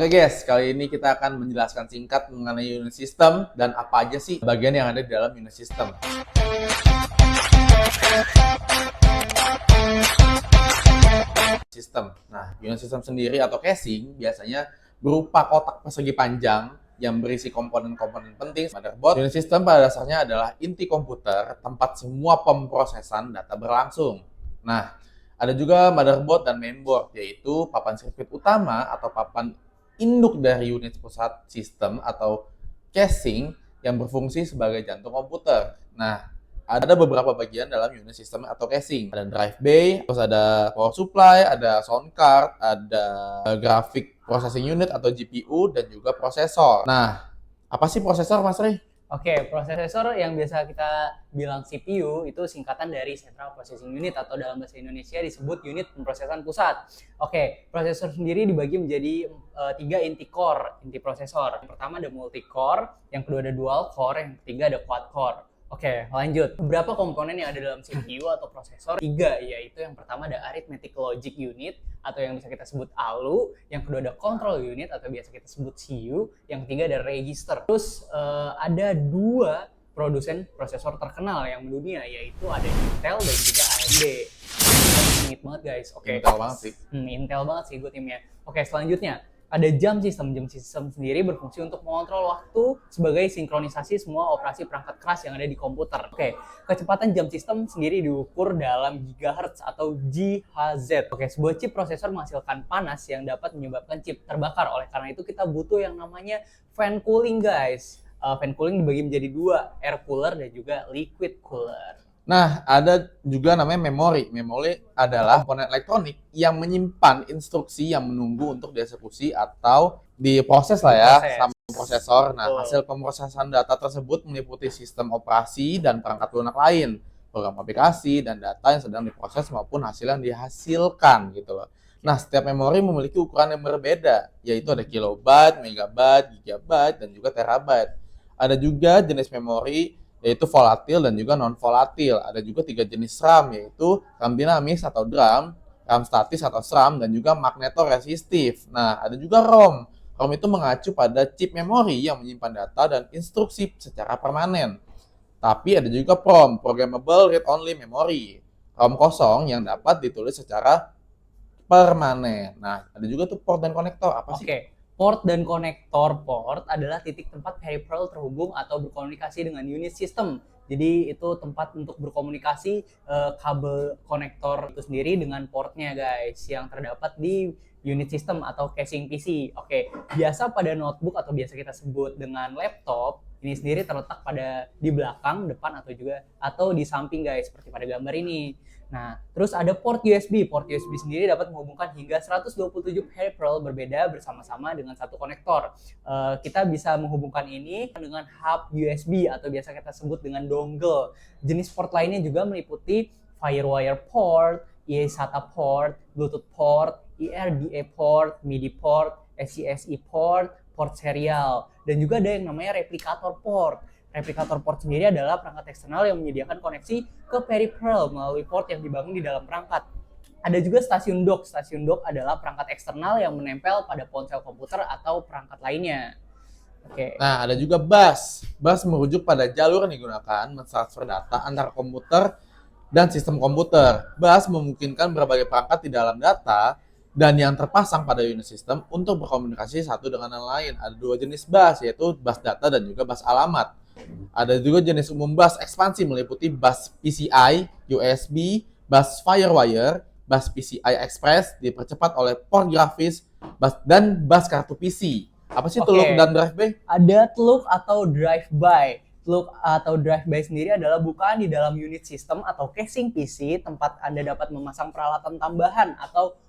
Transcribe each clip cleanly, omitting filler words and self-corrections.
Oke guys, kali ini kita akan menjelaskan singkat mengenai unit system dan apa aja sih bagian yang ada di dalam unit system. Nah, unit system sendiri atau casing biasanya berupa kotak persegi panjang yang berisi komponen-komponen penting motherboard. Unit system pada dasarnya adalah inti komputer, tempat semua pemrosesan data berlangsung. Nah, ada juga motherboard dan mainboard, yaitu papan sirkuit utama atau papan induk dari unit pusat sistem atau casing yang berfungsi sebagai jantung komputer. Nah, ada beberapa bagian dalam unit system atau casing. Ada drive bay, terus ada power supply, ada sound card, ada graphic processing unit atau GPU, dan juga prosesor. Nah, apa sih prosesor, Mas Rey? Oke, prosesor yang biasa kita bilang CPU itu singkatan dari Central Processing Unit atau dalam bahasa Indonesia disebut unit pemrosesan pusat. Oke, prosesor sendiri dibagi menjadi 3 inti core, inti prosesor. Yang pertama ada multi-core, yang kedua ada dual core, yang ketiga ada quad core. Oke, lanjut. Beberapa komponen yang ada dalam CPU atau prosesor? 3, yaitu yang pertama ada arithmetic logic unit atau yang bisa kita sebut ALU, yang kedua ada control unit atau biasa kita sebut CU, yang ketiga ada register. Terus ada 2 produsen prosesor terkenal yang mendunia, yaitu ada Intel dan juga AMD. Sengit banget guys. Oke. Intel banget sih. Intel banget sih gue timnya. Oke, selanjutnya ada jam system. Jam system sendiri berfungsi untuk mengontrol waktu sebagai sinkronisasi semua operasi perangkat keras yang ada di komputer. Oke, kecepatan jam system sendiri diukur dalam gigahertz atau GHz. Oke, sebuah chip prosesor menghasilkan panas yang dapat menyebabkan chip terbakar. Oleh karena itu kita butuh yang namanya fan cooling guys. Fan cooling dibagi menjadi 2, air cooler dan juga liquid cooler. Nah, ada juga namanya memori. Memori adalah komponen elektronik yang menyimpan instruksi yang menunggu untuk dieksekusi atau diproses lah ya sama prosesor. Nah, hasil pemrosesan data tersebut meliputi sistem operasi dan perangkat lunak lain, program aplikasi, dan data yang sedang diproses maupun hasil yang dihasilkan gitu loh. Nah, setiap memori memiliki ukuran yang berbeda, yaitu ada kilobyte, megabyte, gigabyte, dan juga terabyte. Ada juga jenis memori yaitu volatil dan juga non-volatil. Ada juga 3 jenis RAM, yaitu RAM dinamis atau DRAM, RAM statis atau SRAM, dan juga magnetoresistif. Nah, ada juga ROM. ROM itu mengacu pada chip memori yang menyimpan data dan instruksi secara permanen. Tapi ada juga PROM, Programmable Read-Only Memory. ROM kosong yang dapat ditulis secara permanen. Nah, ada juga tuh port dan konektor. Apa sih? Oke. Port dan konektor. Port adalah titik tempat peripheral terhubung atau berkomunikasi dengan unit system. Jadi itu tempat untuk berkomunikasi kabel konektor itu sendiri dengan portnya guys yang terdapat di unit system atau casing PC. Oke, biasa pada notebook atau biasa kita sebut dengan laptop, ini sendiri terletak pada di belakang, depan atau di samping guys seperti pada gambar ini. Nah, terus ada port USB. Port USB sendiri dapat menghubungkan hingga 127 peripheral berbeda bersama-sama dengan satu konektor. Kita bisa menghubungkan ini dengan hub USB atau biasa kita sebut dengan dongle. Jenis port lainnya juga meliputi Firewire port, eSATA port, Bluetooth port, ERDA port, MIDI port, SCSI port, port serial, dan juga ada yang namanya replicator port. Replicator port sendiri adalah perangkat eksternal yang menyediakan koneksi ke peripheral melalui port yang dibangun di dalam perangkat. Ada juga stasiun dock. Stasiun dock adalah perangkat eksternal yang menempel pada ponsel komputer atau perangkat lainnya. Oke. Nah, ada juga bus. Bus merujuk pada jalur yang digunakan mentransfer data antara komputer dan sistem komputer. Bus memungkinkan berbagai perangkat di dalam data dan yang terpasang pada unit system untuk berkomunikasi satu dengan yang lain. Ada 2 jenis bus, yaitu bus data dan juga bus alamat. Ada juga jenis umum bus ekspansi meliputi bus PCI, USB, bus Firewire, bus PCI Express dipercepat oleh port grafis, dan bus kartu PC. Apa sih teluk dan drive-by? Ada teluk atau drive-by. Teluk atau drive-by sendiri adalah bukaan di dalam unit system atau casing PC tempat Anda dapat memasang peralatan tambahan atau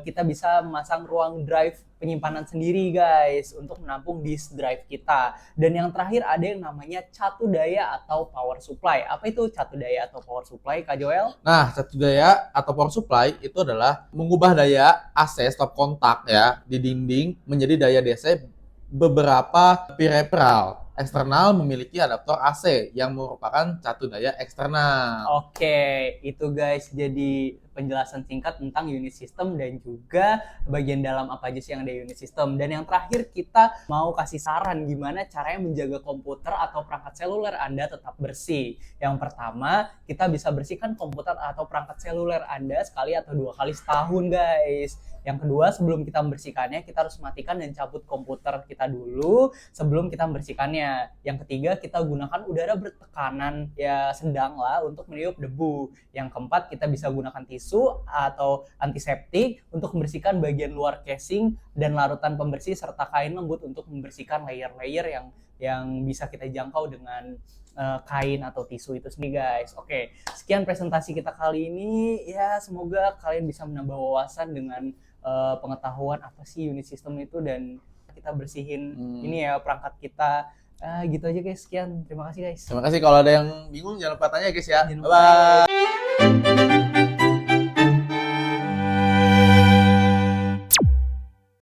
kita bisa memasang ruang drive penyimpanan sendiri guys untuk menampung disk drive kita. Dan yang terakhir ada yang namanya catu daya atau power supply. Apa itu catu daya atau power supply, Kak Joel? Nah, catu daya atau power supply itu adalah mengubah daya AC stop kontak ya di dinding menjadi daya DC beberapa peripheral. Eksternal memiliki adaptor AC yang merupakan catu daya eksternal. Oke, itu guys jadi penjelasan singkat tentang unit system dan juga bagian dalam apa aja sih yang ada unit system. Dan yang terakhir kita mau kasih saran gimana caranya menjaga komputer atau perangkat seluler Anda tetap bersih. Yang pertama, kita bisa bersihkan komputer atau perangkat seluler Anda sekali atau 2 kali setahun guys. Yang kedua, sebelum kita membersihkannya, kita harus matikan dan cabut komputer kita dulu sebelum kita membersihkannya. Yang ketiga, kita gunakan udara bertekanan ya sedang lah untuk meniup debu. Yang keempat, kita bisa gunakan tisu atau antiseptik untuk membersihkan bagian luar casing dan larutan pembersih serta kain lembut untuk membersihkan layer-layer yang bisa kita jangkau dengan kain atau tisu itu sendiri guys. Oke, sekian presentasi kita kali ini. Ya, semoga kalian bisa menambah wawasan dengan pengetahuan apa sih unit system itu dan kita bersihin ini ya perangkat kita. Gitu aja guys. Sekian. Terima kasih guys. Terima kasih. Kalau ada yang bingung jangan lupa tanya guys ya. Jangan lupa. Bye.